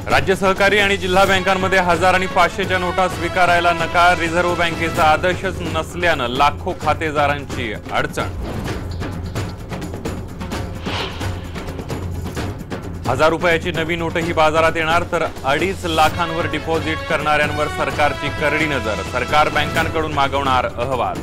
राज्य सहकारी आणि जिल्हा बँकांमध्ये 1000 आणि 500च्या नोटा स्वीकारायला नकार। रिझर्व्ह बँकेचा आदेशच नसल्यानं लाखो खातेदारांची अडचण। 1000 रुपयाची नवी नोटही बाजारात येणार, तर 2.5 लाखांवर डिपॉझिट करणाऱ्यांवर सरकारची करडी नजर। सरकार बँकांकडून मागवणार अहवाल।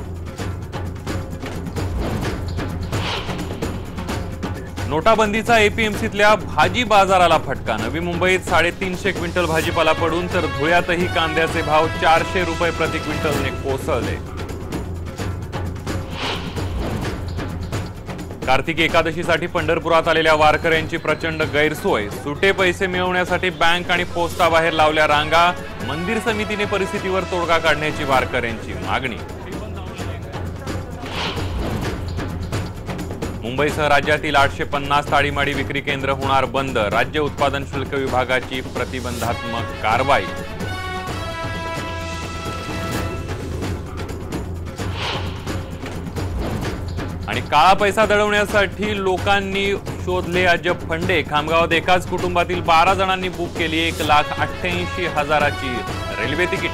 नोटाबंदीचा एपीएमसीतल्या भाजी बाजाराला फटका। नवी मुंबईत 350 क्विंटल भाजीपाला पडून तर धुळ्यातही कांद्याचे भाव 400 रुपये प्रति क्विंटलने कोसळले। कार्तिकी एकादशीसाठी पंढरपुरात आलेल्या वारकऱ्यांची प्रचंड गैरसोय। सुटे पैसे मिळवण्यासाठी बँक आणि पोस्टाबाहेर लावल्या रांगा। मंदिर समितीने परिस्थितीवर तोडगा काढण्याची वारकऱ्यांची मागणी। मुंबईसह राज्यातील 850 ताळीमाडी विक्री केंद्र होणार बंद। राज्य उत्पादन शुल्क विभागाची प्रतिबंधात्मक कारवाई। आणि काळा पैसा दडवण्यासाठी लोकांनी शोधले अजब फंडे। खामगावात एकाच कुटुंबातील 12 जणांनी बुक केली 1,88,000ची रेल्वे तिकीट।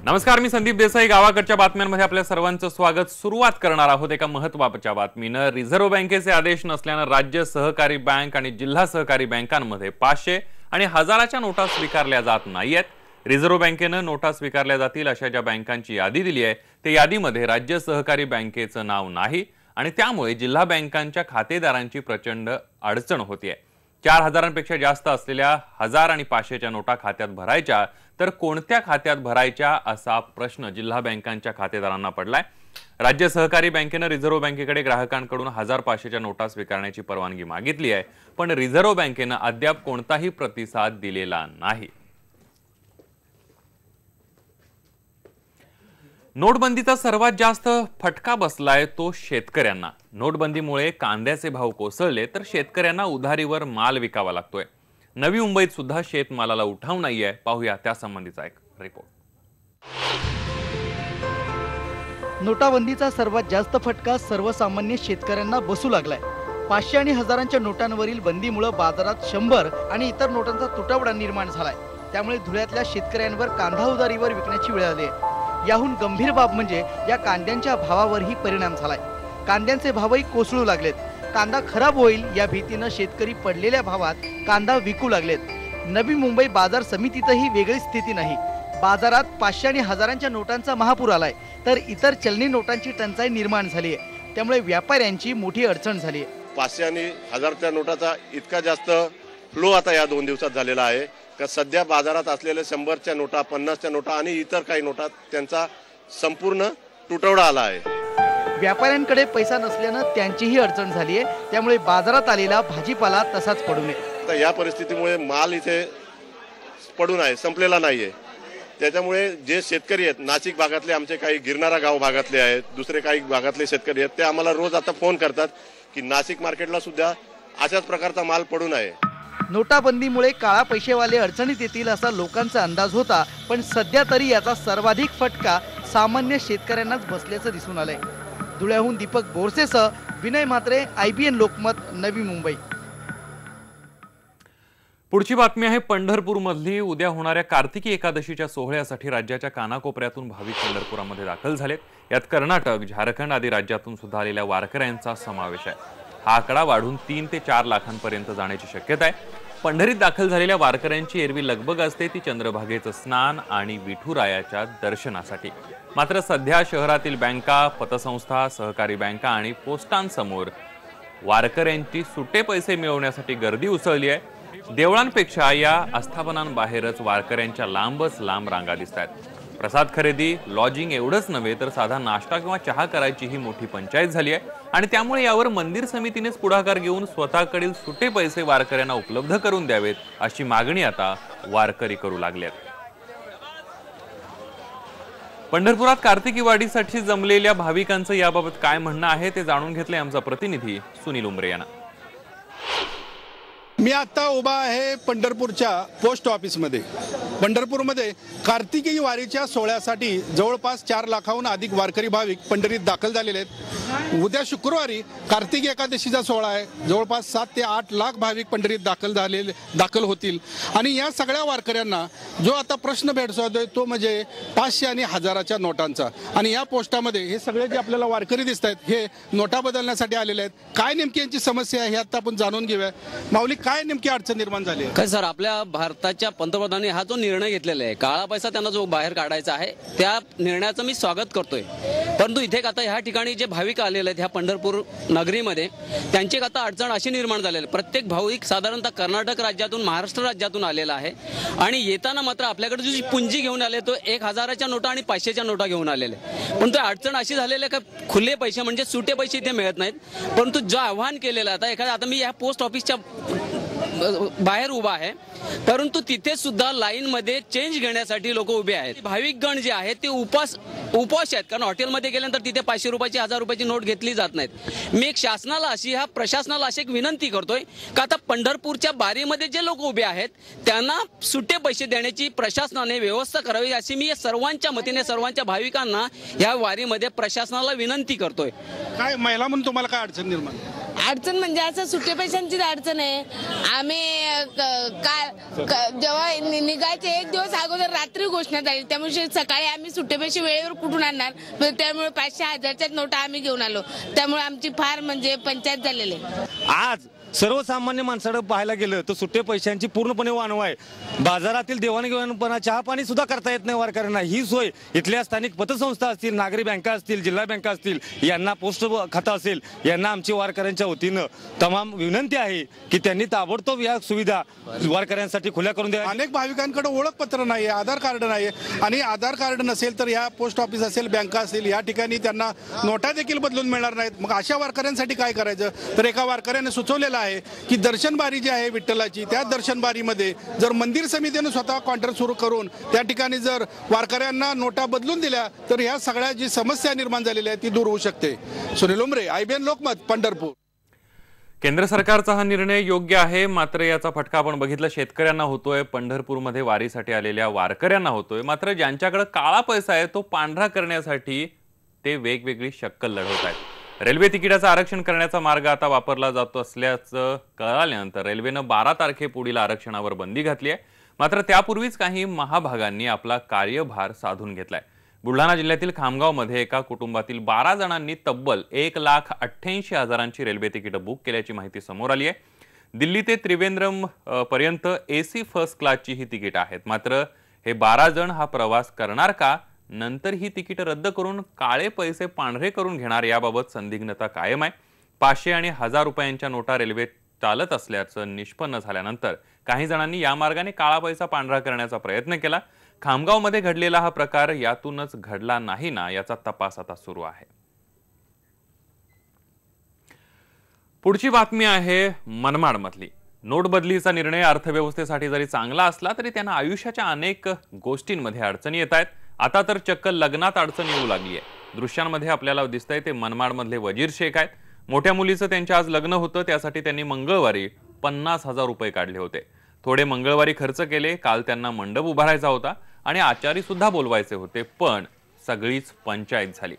नमस्कार, मी संदीप देसाई। गावाकडच्या बातम्यांमध्ये आपल्या सर्वांचं स्वागत। सुरुवात करणार आहोत एका महत्त्वाच्या बातमीनं। रिझर्व्ह बँकेचे आदेश नसल्यानं राज्य सहकारी बँक आणि जिल्हा सहकारी बँकांमध्ये 500 आणि 1000च्या नोटा स्वीकारल्या जात नाहीयेत। रिझर्व्ह बँकेनं नोटा स्वीकारल्या जातील अशा ज्या बँकांची यादी दिली आहे त्या यादीमध्ये राज्य सहकारी बँकेचं नाव नाही आणि त्यामुळे जिल्हा बँकांच्या खातेदारांची प्रचंड अडचण होतीये। 4000पेक्षा जास्त असलेल्या 1000 आणि 500च्या नोटा खात्यात भरायच्या तर कोणत्या खात्यात भरायच्या असा प्रश्न जिल्हा बँकांच्या खातेदारांना पडलाय। राज्य सहकारी बँकेनं रिझर्व्ह बँकेकडे ग्राहकांकडून 1000-500च्या नोटा स्वीकारण्याची परवानगी मागितली आहे, पण रिझर्व्ह बँकेनं अद्याप कोणताही प्रतिसाद दिलेला नाही। नोटबंदीचा सर्वात जास्त फटका बसलाय तो शेतकऱ्यांना। नोटबंदीमुळे कांद्याचे भाव कोसळले तर शेतकऱ्यांना उधारीवर माल विकावा लागतोय। नवी मुंबईत सुद्धा शेतमालाला उठाव नाहीये। पाहूया त्यासंबंधीचा एक रिपोर्ट। नोटाबंदीचा सर्वात जास्त फटका सर्वसामान्य शेतकऱ्यांना बसू लागलाय। 500 आणि 1000च्या नोटांवरील बंदीमुळे बाजारात 100 आणि इतर नोटांचा तुटवडा निर्माण झालाय। त्यामुळे धुळ्यातल्या शेतकऱ्यांवर कांदा उधारीवर विकण्याची वेळ आली आहे। याहून गंभीर बाब म्हणजे या कांद्यांच्या भावावरही परिणाम झालाय। कांद्यांचे भावही कोसळू लागलेत। कांदा खराब होईल या भीतीने शेतकरी पडलेल्या भावात कांदा विकू लागलेत। नवी मुंबई बाजार समितीतही वेगळी स्थिती नाही। बाजारात 500 आणि 1000च्या नोटांचा महापूर आलाय, तर इतर चलनी नोटांची टंचाई निर्माण झाली आहे। त्यामुळे व्यापाऱ्यांची मोठी अडचण झाली आहे। 500 आणि 1000च्या नोटाचा इतका जास्त फ्लो आता या 2 दिवसात झालेला आहे का सध्या बाजारात असलेल्या 100च्या नोटा, 50च्या नोटा आणि इतर काही नोटा त्यांचा संपूर्ण तुटवडा आला आहे। व्यापाऱ्यांकडे पैसा नसल्यानं त्यांचीही अडचण झाली आहे। त्यामुळे बाजारात आलेला भाजीपाला तसाच पडू नये। तर या परिस्थितीमुळे माल इथे पडून आहे, संपलेला नाहीये। त्याच्यामुळे जे शेतकरी आहेत नाशिक भागातले, आमचे काही गिरणारा गाव भागातले आहेत, दुसरे काही भागातले शेतकरी आहेत, ते आम्हाला रोज आता फोन करतात की नाशिक मार्केटला सुद्धा अशाच प्रकारचा माल पडून आहे। नोटाबंदीमुळे काळा पैसेवाले अडचणीत येतील असा लोकांचा अंदाज होता, पण सध्या तरी याचा सर्वाधिक फटका सामान्य शेतकऱ्यांनाच बसल्याचं दिसून आलंय। धुळ्याहून दीपक बोरसेसह विनय म्हात्रे, IBN लोकमत, नवी मुंबई। पुढची बातमी आहे पंढरपूरमधली। उद्या होणाऱ्या कार्तिकी एकादशीच्या सोहळ्यासाठी राज्याच्या कानाकोपऱ्यातून भाविक पंढरपुरामध्ये दाखल झालेत। यात कर्नाटक, झारखंड आदी राज्यातून सुद्धा आलेल्या वारकऱ्यांचा समावेश आहे। हा आकडा वाढून 3 ते 4 लाखांपर्यंत जाण्याची शक्यता आहे। पंढरीत दाखल झालेल्या वारकऱ्यांची एरवी लगबग असते ती चंद्रभागेचं स्नान आणि विठुरायाच्या दर्शनासाठी। मात्र सध्या शहरातील बँका, पतसंस्था, सहकारी बँका आणि पोस्टांसमोर वारकऱ्यांची सुटे पैसे मिळवण्यासाठी गर्दी उसळली आहे। देवळांपेक्षा या आस्थापनांबाहेरच वारकऱ्यांच्या लांबच लांब रांगा दिसतात। प्रसाद खरेदी, लॉजिंग एवढंच नव्हे तर साधा नाश्ता किंवा चहा करायची ही मोठी पंचायत झाली आहे आणि त्यामुळे यावर मंदिर समितीनेच पुढाकार घेऊन स्वतःकडील सुटे पैसे वारकऱ्यांना उपलब्ध करून द्यावेत अशी मागणी आता वारकरी करू लागलेत। पंढरपुरात कार्तिकी वाडीसाठी जमलेल्या भाविकांचं याबाबत काय म्हणणं आहे ते जाणून घेतले आमचा प्रतिनिधी सुनील उमरे यांना। मी आता उभा आहे पंढरपूरच्या पोस्ट ऑफिसमध्ये। पंढरपूरमध्ये कार्तिकी वारीच्या सोहळ्यासाठी जवळपास 4 लाखाहून अधिक वारकरी भाविक पंढरीत दाखल झालेले आहेत। उद्या शुक्रवारी कार्तिकी एकादशीचा सोहळा आहे। जवळपास 7 ते 8 लाख भाविक पंढरीत दाखल होतील आणि या सगळ्या वारकऱ्यांना जो आता प्रश्न भेडसावतोय तो म्हणजे 500 आणि 1000च्या नोटांचा। आणि या पोस्टामध्ये हे सगळे जे आपल्याला वारकरी दिसत आहेत हे नोटा बदलण्यासाठी आलेले आहेत। काय नेमकी यांची समस्या आहे हे आता आपण जाणून घेऊया। माऊली, काय नेमकी अडचण निर्माण झाली आहे? काय सर, आपल्या भारताच्या पंतप्रधानांनी हा जो निर्णय घेतलेला आहे, काळा पैसा त्यांना जो बाहेर काढायचा आहे, त्या निर्णयाचं मी स्वागत करतोय। परंतु इथे आता ह्या ठिकाणी जे भाविक आलेले आहेत ह्या पंढरपूर नगरीमध्ये, त्यांची आता अडचण अशी निर्माण झालेली आहे, प्रत्येक भाविक साधारणतः कर्नाटक राज्यातून, महाराष्ट्र राज्यातून आलेला आहे आणि येताना मात्र आपल्याकडे जी पुंजी घेऊन आले तो 1000च्या नोटा आणि 500च्या नोटा घेऊन आलेले। पण तो अडचण अशी झालेली आहे का खुले पैसे म्हणजे सुटे पैसे इथे मिळत नाहीत। परंतु जो आव्हान केलेलं आता मी या पोस्ट ऑफिसच्या बाहेर उभा आहे, परंतु तिथे सुद्धा लाईन मध्ये चेंज घेण्यासाठी लोक उभे आहेत। भाविकगण जे आहेत ते उपवास आहेत, कारण हॉटेलमध्ये गेल्यानंतर तिथे 500 रुपयाची 1000 रुपयाची नोट घेतली जात नाहीत। मी एक प्रशासनाला अशी एक विनंती करतोय का आता पंढरपूरच्या बारीमध्ये जे लोक उभे आहेत त्यांना सुटे पैसे देण्याची प्रशासनाने व्यवस्था करावी, अशी मी सर्वांच्या मतीने सर्वांच्या भाविकांना या वारीमध्ये प्रशासनाला विनंती करतोय। काय महिला म्हणून तुम्हाला काय अडचण निर्माण? अडचण म्हणजे असं सुटे पैशांचीच अडचण आहे। आम्ही जेव्हा निघायचे 1 दिवस अगोदर रात्री घोषणा झाली, त्यामुळे सकाळी आम्ही सुटे पैसे वेळेवर कुठून आणणार, त्यामुळे 500 1000च्या नोटा आम्ही घेऊन आलो। त्यामुळे आमची फार म्हणजे पंचायत झालेली आहे। आज सर्वसामान्य माणसाकडे पाहायला गेलं तर सुट्टे पैशांची पूर्णपणे वानवा आहे। बाजारातील देवाणघेवाणपणा, चहा पाणी सुद्धा करता येत नाही वारकऱ्यांना। ही सोय इथल्या स्थानिक पतसंस्था असतील, नागरी बँका असतील, जिल्हा बँका असतील, यांना पोस्ट खातं असेल, यांना आमची वारकऱ्यांच्या वतीनं तमाम विनंती आहे की त्यांनी ताबडतोब या सुविधा वारकऱ्यांसाठी खुल्या करून द्या। अनेक भाविकांकडे ओळखपत्र नाही, आधार कार्ड नाही आणि आधार कार्ड नसेल तर या पोस्ट ऑफिस असेल, बँका असेल, या ठिकाणी त्यांना नोटा देखील बदलून मिळणार नाहीत। मग अशा वारकऱ्यांसाठी काय करायचं? तर एका वारकऱ्याने सुचवलेलं आहे की दर्शनबारी जी आहे विठ्ठलाची, त्या दर्शनबारीमध्ये जर मंदिर समितीने स्वतः काउंटर सुरू करून त्या ठिकाणी जर वारकऱ्यांना नोटा बदलून दिल्या तर ह्या सगळ्या जी समस्या निर्माण झालेली आहे ती दूर होऊ शकते। सुनील उमरे, IBN लोकमत, पंढरपूर। केंद्र सरकारचा हा निर्णय योग्य आहे, मात्र याचा फटका आपण बघितला शेतकऱ्यांना होतोय, पंढरपूरमध्ये वारीसाठी आलेल्या वारकऱ्यांना होतोय। मात्र ज्यांच्याकडे काळा पैसा आहे तो पांढरा करण्यासाठी ते वेगवेगळी शक्कल लढवत आहेत। रेल्वे तिकिटाचं आरक्षण करण्याचा मार्ग आता वापरला जातो असल्याचं कळाल्यानंतर रेल्वेनं 12 तारखेपुढील आरक्षणावर बंदी घातली आहे। मात्र त्यापूर्वीच काही महाभागांनी आपला कार्यभार साधून घेतलाय। बुलढाणा जिल्ह्यातील खामगावमध्ये एका कुटुंबातील 12 जणांनी तब्बल 1,88,000ची रेल्वे तिकीटं बुक केल्याची माहिती समोर आली आहे। दिल्ली ते त्रिवेंद्रम पर्यंत AC फर्स्ट क्लासची ही तिकीट आहेत। मात्र हे 12 जण हा प्रवास करणार का, नंतर ही तिकीट रद्द करून काळे पैसे पांढरे करून घेणार याबाबत संदिग्धता कायम आहे। 500 आणि 1000 रुपयांच्या नोटा रेल्वे चालत असल्याचं निष्पन्न झाल्यानंतर काही जणांनी या मार्गाने काळा पैसा पांढरा करण्याचा प्रयत्न केला। खामगावमध्ये घडलेला हा प्रकार यातूनच घडला नाही ना, याचा तपास आता सुरू आहे। पुढची बातमी आहे मनमाडमधली। नोटबदलीचा निर्णय अर्थव्यवस्थेसाठी जरी चांगला असला तरी त्यांना आयुष्याच्या अनेक गोष्टींमध्ये अडचणी येत आहेत। आता तर चक्क लग्नात अडचण येऊ लागली आहे। दृश्यांमध्ये आपल्याला दिसतंय ते मनमाडमधले वजीर शेख आहेत। मोठ्या मुलीचं त्यांच्या आज लग्न होतं, त्यासाठी त्यांनी मंगळवारी 50,000 रुपये काढले होते। थोडे मंगळवारी खर्च केले, काल त्यांना मंडप उभारायचा होता आणि आचारी सुद्धा बोलवायचे होते, पण सगळीच पंचायत झाली।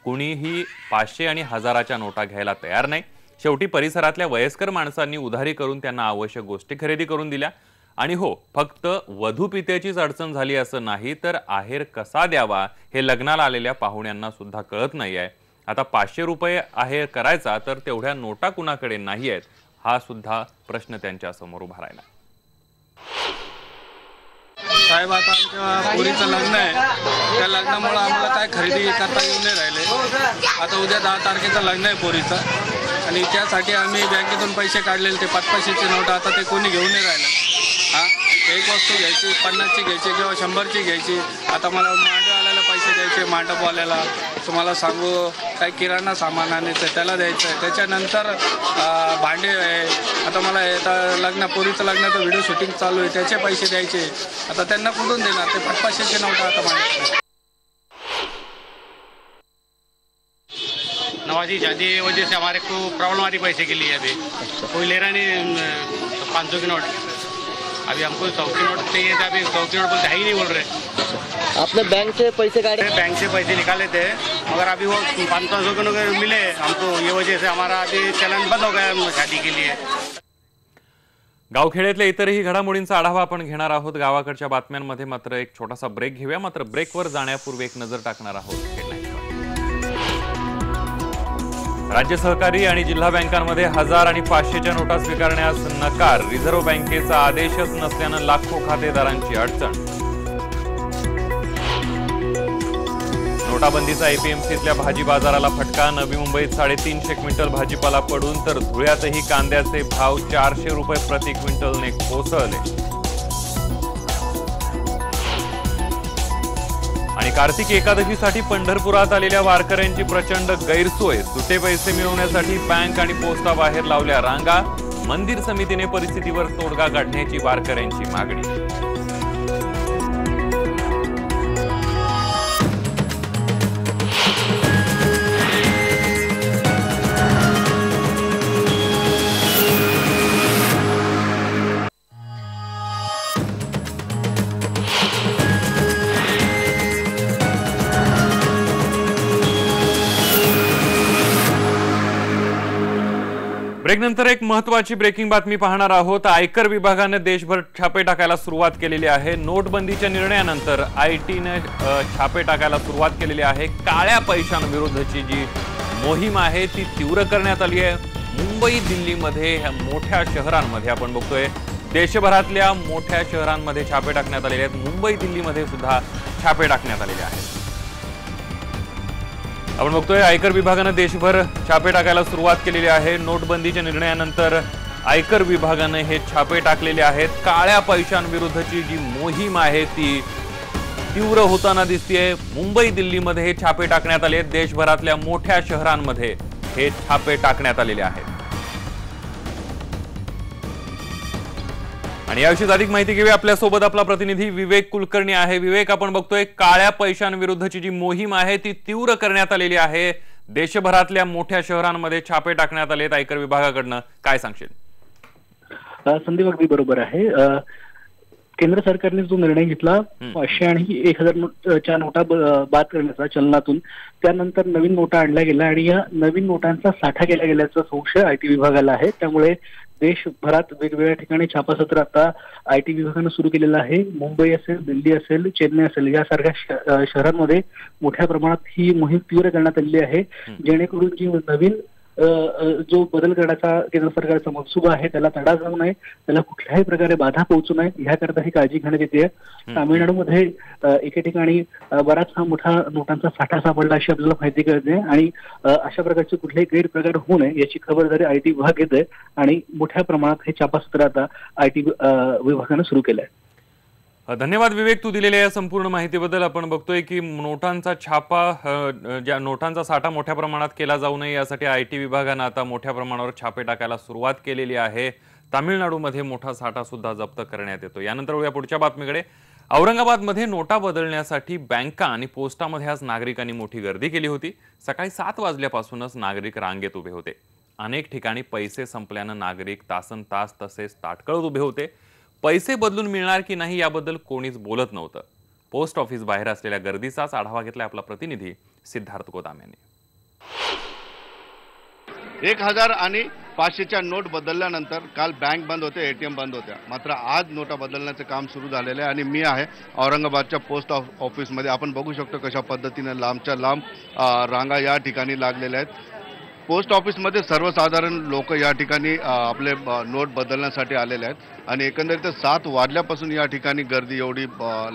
कुणीही 500 आणि 1000च्या नोटा घ्यायला तयार नाही। शेवटी परिसरातल्या वयस्कर माणसांनी उधारी करून त्यांना आवश्यक गोष्टी खरेदी करून दिल्या। आणि हो, फक्त वधूपित्याचीच अडचण झाली असं नाही, तर आहेर कसा द्यावा हे लग्नाला आलेल्या पाहुण्यांना सुद्धा कळत नाही आहे। आता 500 रुपये आहेर करायचा तर तेवढ्या नोटा कुणाकडे नाही आहेत, हा सुद्धा प्रश्न त्यांच्या समोर उभा राहिला। साहेब, आता आमच्या पोरीचं लग्न आहे, त्या लग्नामुळे आम्हाला काय खरेदी करता येऊन नाही राहिले। आता उद्या 10 तारखेचं लग्न आहे पोरीचं आणि त्यासाठी आम्ही बँकेतून पैसे काढलेले, ते 500चे नोट आता ते कोणी घेऊन नाही राहिलं। एक वस्तू घ्यायची 50ची घ्यायची किंवा 100ची घ्यायची। आता मला मांडवाल्याला पैसे द्यायचे, मांडपवाल्याला तुम्हाला सांगू, काही किराणा सामान आणायचं त्याला द्यायचं, त्याच्यानंतर भांडे आहे। आता मला पोरीचं लग्नाचं व्हिडिओ शूटिंग चालू आहे, त्याचे पैसे द्यायचे। आता त्यांना कुठून देणार? ते 500चे नोट आता मांडत। नवाजी शादी वजह से हमारे को प्रॉब्लम आ रही पैसे के लिए। अभी कोई ले रहा नहीं, 500 की नोट। अभी हमको 100 की नोट चाहिए थे, अभी 100 की नोट बोलते है ही नहीं बोल रहे। आपने बैंक से पैसे काटे? बैंक से पैसे निकाले थे मगर अभी वो 500 के नोट मिले हमको, ये वजह से हमारा अभी चलन बंद हो गया शादी के लिए। गावखेड्यातल्या इतरही घडामोडींचा आढावा आपण घेणार आहोत। गावाकडच्या बातम्यांमध्ये मात्र एक छोटासा ब्रेक घेऊया। मात्र ब्रेकवर जाण्यापूर्वी एक नजर टाकणार आहोत हेडलाईन्सवर। राज्य सहकारी आणि जिल्हा बँकांमध्ये 1000 आणि 500च्या नोटा स्वीकारण्यास नकार। रिझर्व्ह बँकेचा आदेशच नसल्यानं लाखो खातेदारांची अडचण। नोटाबंदीचा एपीएमसीतल्या भाजी बाजाराला फटका। नवी मुंबईत 350 क्विंटल भाजीपाला पडून तर धुळ्यातही कांद्याचे भाव 400 रुपये प्रति क्विंटलने कोसळले। आणि कार्तिक एकादशीसाठी पंढरपुरात आलेल्या वारकऱ्यांची प्रचंड गैरसोय। सुटे पैसे मिळवण्यासाठी बँक आणि पोस्टाबाहेर लावल्या रांगा। मंदिर समितीने परिस्थितीवर तोडगा काढण्याची वारकऱ्यांची मागणी। ब्रेकनंतर एक महत्त्वाची ब्रेकिंग बातमी पाहणार आहोत। आयकर विभागाने देशभर छापे टाकायला सुरुवात केलेली आहे। नोटबंदीच्या निर्णयानंतर आयटीने छापे टाकायला सुरुवात केलेली आहे। काळ्या पैशांविरुद्धची जी मोहीम आहे ती तीव्र करण्यात आली आहे। मुंबई दिल्लीमध्ये ह्या मोठ्या शहरांमध्ये आपण बघतोय देशभरातल्या मोठ्या शहरांमध्ये छापे टाकण्यात आलेले आहेत। मुंबई दिल्लीमध्ये सुद्धा छापे टाकण्यात आलेले आहेत। आपण बघतोय आयकर विभागाने देशभर छापे टाकायला सुरुवात केलेली आहे। नोटबंदीच्या निर्णयानंतर आयकर विभागाने हे छापे टाकलेले आहेत। काळ्या पैशांविरुद्धची जी मोहीम आहे ती तीव्र होताना दिसतेय। मुंबई दिल्लीमध्ये हे छापे टाकण्यात आले आहेत। देशभरातल्या मोठ्या शहरांमध्ये हे छापे टाकण्यात आलेले आहेत। आणि याविषयी अधिक माहिती घेऊया। आपल्यासोबत आपला प्रतिनिधी विवेक कुलकर्णी आहे। विवेक, आपण बघतोय काळ्या पैशांविरुद्धची जी मोहीम आहे ती तीव्र करण्यात आलेली आहे। देशभरातल्या मोठ्या शहरांमध्ये छापे टाकण्यात आलेत आयकर विभागाकडनं, काय सांगशील? संदीप, अगदी बरोबर आहे। केंद्र सरकारने जो निर्णय घेतला 500 आणि 1000च्या नोटा बाद करण्याचा चलनातून, त्यानंतर नवीन नोटा आणल्या गेल्या आणि या नवीन नोटांचा साठा केला गेल्याचा संशय आयटी विभागाला आहे। त्यामुळे देशभरात वेगवेगळ्या ठिकाणी छापासत्र आता आयटी विभागानं सुरू केलेलं आहे। मुंबई असेल, दिल्ली असेल, चेन्नई असेल यासारख्या शहरांमध्ये मोठ्या प्रमाणात ही मोहीम तीव्र करण्यात आलेली आहे, जेणेकरून जी नवीन जो बदल करण्याचा केंद्र सरकारचा मनसुबा आहे त्याला तडा जाऊ नये, त्याला कुठल्याही प्रकारे बाधा पोहोचू नये याकरता ही काळजी घेण्यात येते। तामिळनाडूमध्ये एके ठिकाणी बराचसा मोठा नोटांचा साठा सापडला अशी आपल्याला माहिती कळते आणि अशा प्रकारचे कुठलेही गैरप्रकार होऊ नये याची खबरदारी आयटी विभाग घेत आहे आणि मोठ्या प्रमाणात हे छापासत्र आता आयटी विभागानं सुरू केलं आहे। धन्यवाद विवेक, तू दिलेल्या या संपूर्ण माहितीबद्दल। आपण बघतोय की नोटांचा छापा, ज्या नोटांचा साठा मोठ्या प्रमाणात केला जाऊ नये यासाठी आयटी विभागानं आता मोठ्या प्रमाणावर छापे टाकायला सुरुवात केलेली आहे। तामिळनाडूमध्ये मोठा साठा सुद्धा जप्त करण्यात येतो। यानंतर वळूया पुढच्या बातमीकडे। औरंगाबादमध्ये नोटा बदलण्यासाठी बँका आणि पोस्टामध्ये आज नागरिकांनी मोठी गर्दी केली होती। सकाळी 7 वाजल्यापासूनच नागरिक रांगेत उभे होते। अनेक ठिकाणी पैसे संपल्यानं नागरिक तासनतास तसेच ताटकळत उभे होते। पैसे बदलून मिळणार की नाही याबद्दल कोणीच बोलत नव्हतं। पोस्ट ऑफिस बाहेर असलेल्या गर्दीचाच आढावा घेतला आपला प्रतिनिधी सिद्धार्थ गोदाम यांनी। 1000 आणि 500च्या नोट बदलल्यानंतर काल बँक बंद होते, एटीएम बंद होत्या, मात्र आज नोटा बदलण्याचे काम सुरू झालेले आहे आणि मी आहे औरंगाबादच्या पोस्ट ऑफिसमध्ये। आपण बघू शकतो कशा पद्धतीने लांबच्या लांब रांगा या ठिकाणी लागलेल्या आहेत। पोस्ट ऑफिसमध्ये सर्वसाधारण लोक या ठिकाणी आपले नोट बदलण्यासाठी आलेले आहेत आणि एकंदरीत 7 वाजल्यापासून या ठिकाणी गर्दी एवढी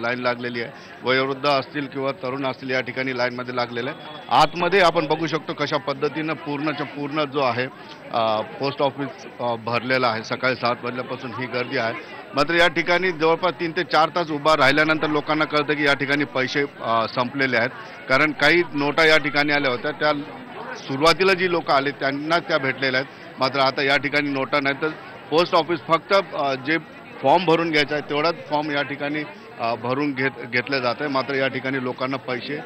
लाईन लागलेली आहे। वयोवृद्ध असतील किंवा तरुण असतील या ठिकाणी लाईनमध्ये लागलेले आहे। आतमध्ये आपण बघू शकतो कशा पद्धतीनं पूर्णच्या पूर्ण जो आहे पोस्ट ऑफिस भरलेलं आहे। सकाळी 7 वाजल्यापासून ही गर्दी आहे, मात्र या ठिकाणी जवळपास 3 ते 4 तास उभा राहिल्यानंतर लोकांना कळतं की या ठिकाणी पैसे संपलेले आहेत, कारण काही नोटा या ठिकाणी आल्या होत्या, त्या सुरुवातीला जी लोक आले त्यांना त्या भेटलेल्या आहेत, मात्र आता या ठिकाणी नोटा नाही। तर पोस्ट ऑफिस फक्त जे फॉर्म भरून घ्यायचा आहे तेवढाच फॉर्म या ठिकाणी भरून घेतले जात आहे, मात्र या ठिकाणी लोकांना पैसे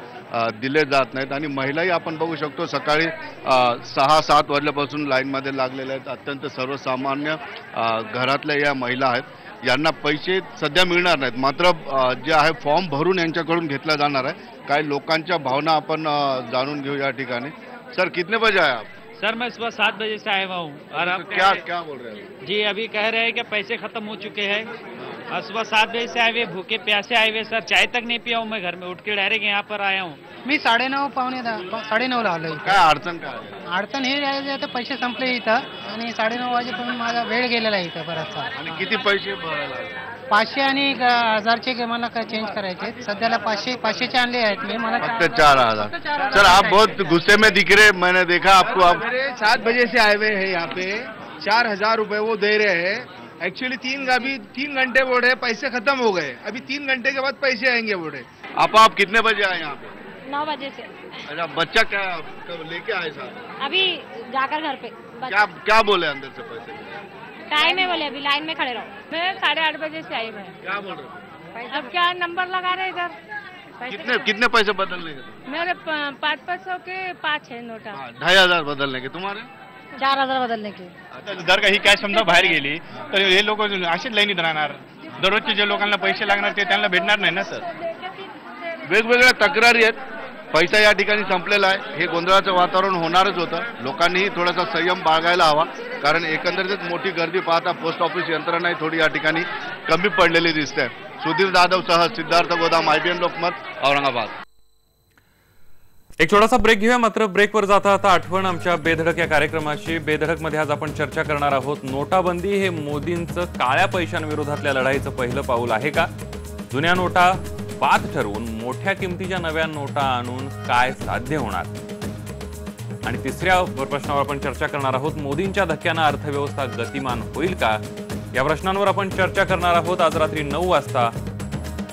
दिले जात नाहीत आणि महिलाही आपण बघू शकतो सकाळी 6-7 वाजल्यापासून लाईनमध्ये लागलेल्या आहेत. अत्यंत सर्वसामान्य घरातल्या या महिला आहेत, यांना पैसे सध्या मिळणार नाहीत, मात्र जे आहे फॉर्म भरून यांच्याकडून घेतला जाणार आहे. काही लोकांच्या भावना आपण जाणून घेऊ या ठिकाणी. सर, कितने बजे आए आप? सर, मैं सुबह 7 बजे से आया हुआ हूँ। और आप क्या बोल रहे हैं? जी, अभी कह रहे हैं कि पैसे खत्म हो चुके हैं और सुबह 7 बजे से आए हुए, भूखे प्यासे आए हुए। सर, चाय तक नहीं पिया हूँ मैं, घर में उठ के डायरेक्ट यहाँ पर आया हूँ। मी 9:30 9:30 आलो. काय अडचण काय आहे? अडचण हे आहे तर पैसे संपले इथं आणि 9:30 वाजेपर्यंत माझा वेळ गेलेला आहे इथं बराचसा. आणि किती पैसे भरायला लागले? 500 आणि 1000चे मला चेंज करायचे. सध्याला 500चे आणले आहेत मी. मला फक्त 4000. सर, आप बहुत गुस्से में दिख रहे, मैंने देखा आपको. आप 7 बजे से आए हुए हैं यहाँ पे. 4000 रुपए वो दे रहे हैं. एक्चुअली 3 घंटे बोल रहे, पैसे खत्म हो गए. अभी 3 घंटे के बाद पैसे आएंगे बोल रहे. आप कितने बजे आए यहाँ पे? 9 बजे से. अच्छा, बच्चा क्या कब लेके आए साथ? अभी जाकर घर पे. क्या बोले अंदर से पैसे? टाइम है बोले, अभी लाइन में खड़े रहो. मैं 8:30 बजे से आई. मैं क्या बोल रहे? अब क्या नंबर लगा रहे इधर. कितने पैसे बदलने के? मेरे 500 के 5 है नोटा. 2500 बदलने के. तुम्हारे 4000 बदलने के. जर काही कॅश समजा बाहेर गेली तर हे लोक अशीच लाईनीत राहणार. दररोजचे जे लोकांना पैसे लागणार ते त्यांना भेटणार नाही ना सर. वेगवेगळ्या तक्रारी आहेत. पैसा या ठिकाणी संपलेला आहे. हे गोंधळाचं वातावरण होणारच होतं. लोकांनीही थोडासा संयम बाळगायला हवा, कारण एकंदरीत मोठी गर्दी पाहता पोस्ट ऑफिस यंत्रणाही थोडी या ठिकाणी कमी पडलेली दिसते. सुधीर जाधव सह सिद्धार्थ गोदाम, IBN लोकमत, औरंगाबाद. एक छोटासा ब्रेक घेऊया. मात्र ब्रेकवर जाता आता आठवण आमच्या बेधडक या कार्यक्रमाची. बेधडकमध्ये आज आपण चर्चा करणार आहोत, नोटाबंदी हे मोदींचं काळ्या पैशांविरोधातल्या लढाईचं पहिलं पाऊल आहे का? जुन्या नोटा बाद ठरवून मोठ्या किमतीच्या नव्या नोटा आणून काय साध्य होणार? आणि तिसऱ्या प्रश्नावर आपण चर्चा करणार आहोत, मोदींच्या धक्क्यानं अर्थव्यवस्था गतिमान होईल का? या प्रश्नांवर आपण चर्चा करणार आहोत आज रात्री 9 वाजता.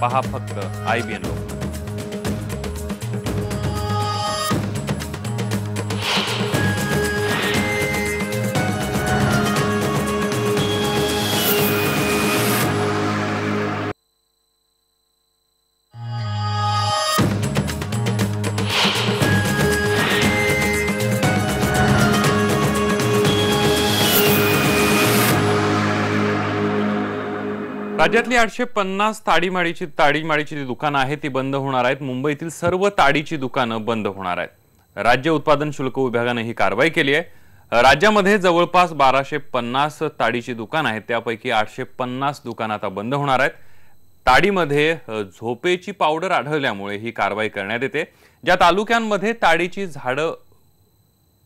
पहा फक्त IBN लोकमत. राज्यातली 850 ताडीमाळीची जी दुकानं आहेत ती बंद होणार आहेत. मुंबईतील सर्व ताडीची दुकानं बंद होणार आहेत. राज्य उत्पादन शुल्क विभागानं ही कारवाई केली आहे. राज्यामध्ये जवळपास 1250 ताडीची दुकानं आहेत, त्यापैकी 850 दुकानं आता बंद होणार आहेत. ताडीमध्ये झोपेची पावडर आढळल्यामुळे ही कारवाई करण्यात येते. ज्या तालुक्यांमध्ये ताडीची झाडं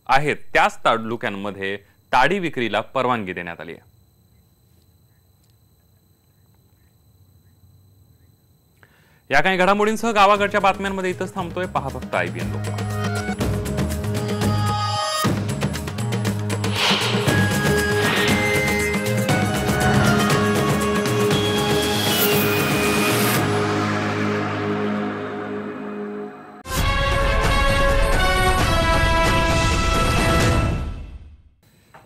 आहेत त्याच तालुक्यांमध्ये ताडी विक्रीला परवानगी देण्यात आली आहे. या काही घडामोडींसह गावाकडच्या बातम्यांमध्ये इथंच थांबतोय. पहा फक्त IBN लोकमत.